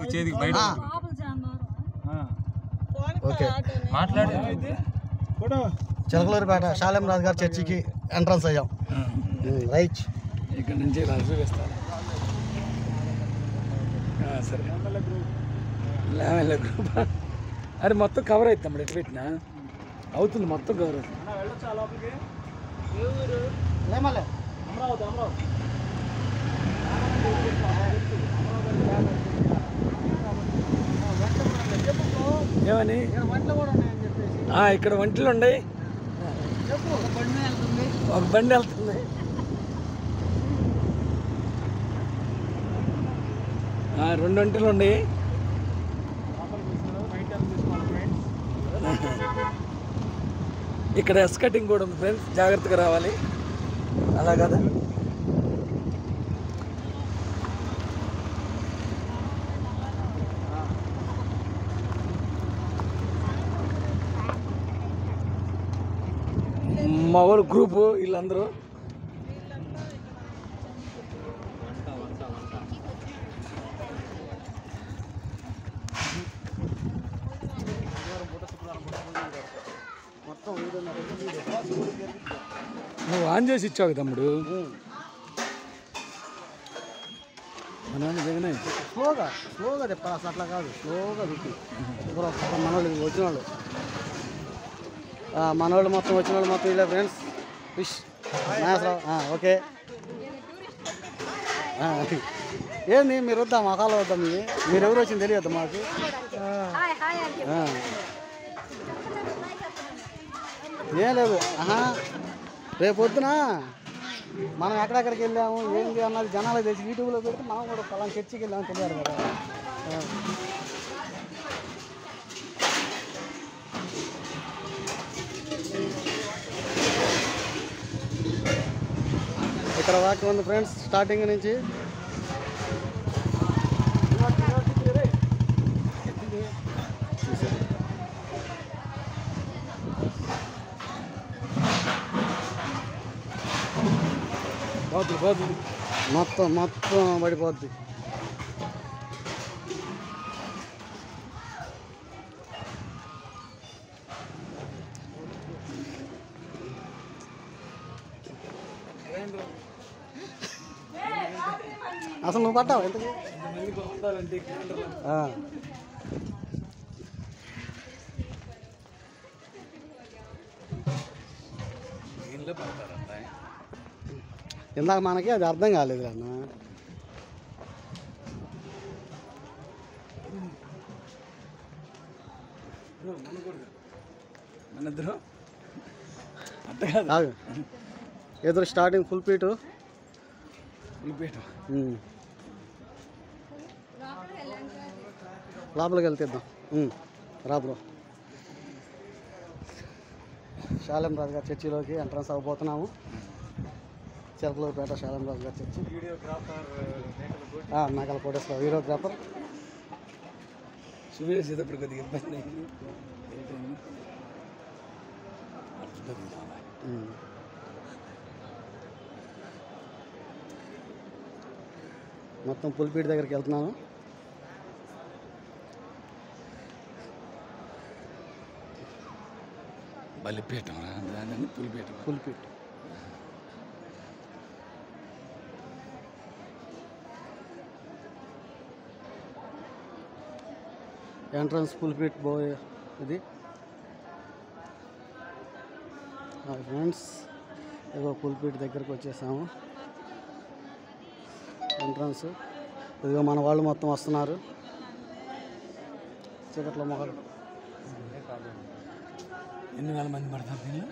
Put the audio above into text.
Okay Chilakaluripet Shalem రాజు గారి చర్చికి entrance అయ్యాం. రైట్ ఇక్కడ నుంచి రాజు వేస్తాను. సరే లేవెళ్ళ గ్రూప్ అరే మొత్తం కవర్ అవుతాం ఎటు పెట్టినా అవుతుంది మొత్తం కవర్ అవుతుంది. ఏమని ఇక్కడ వంటలు ఉన్నాయి, ఒక బండి వెళ్తుంది. రెండు వంటలు ఉన్నాయి. ఇక్కడ ఎస్ కటింగ్ కూడా ఉంది ఫ్రెండ్స్, జాగ్రత్తగా రావాలి. అలా కదా మా వాళ్ళు గ్రూపు వీళ్ళందరూ నువ్వు ఆన్ చేసి ఇచ్చావు తమ్ముడు. స్లోగా చెప్పాలి, అసలు అట్లా కాదు, స్లోగా రుచి. మనోళ్ళు వచ్చిన వాళ్ళు మొత్తం వచ్చిన వాళ్ళు మొత్తం ఇలా ఫ్రెండ్స్ ఫిష్ ఓకే. ఏంది మీరు వద్దా మా కాలం వద్దాం, మీరు ఎవరు వచ్చింది తెలియదు మాకు. ఏం లేదు, రేపు పొద్దున మనం ఎక్కడెక్కడికి వెళ్ళాము ఏంటి అన్నది జనాలకు తెలిసి యూట్యూబ్లో పెడితే మనం కూడా పలానా చర్చికి వెళ్ళామని తెలియాలి కదా. ఇక్కడ వాకి ఉంది ఫ్రెండ్స్ స్టార్టింగ్ నుంచి. మొత్తం పడిపోద్ది. అసలు నువ్వు పట్టావు ఎంతకి? ఇందాక మనకి అది అర్థం కాలేదు అన్న. ఎదురు స్టార్టింగ్ ఫుల్ పీటు లోపలికి వెళ్తేద్దాం. రా బ్రో. శాలెం రాజు గారి చర్చిలోకి ఎంట్రన్స్ అవ్వబోతున్నాము. చిలకలూరిపేట శాలెం రాజు గారి చర్చి. మేకల కోటేశ్వర వీడియోగ్రాఫర్ మొత్తం పులిపీట దగ్గరికి వెళ్తున్నాను. బలిపేట పులిపీట ఎంట్రన్స్ పులిపీట బోయ్ ఇది ఫ్రెండ్స్. ఏదో పులిపీట దగ్గరకు వచ్చేసాము. ఎంట్రన్స్ ఇదిగో మన వాళ్ళు మొత్తం వస్తున్నారు. చీకట్లో మొక్కలు ఎన్ని వేల మంది పడతారు దీనిలో?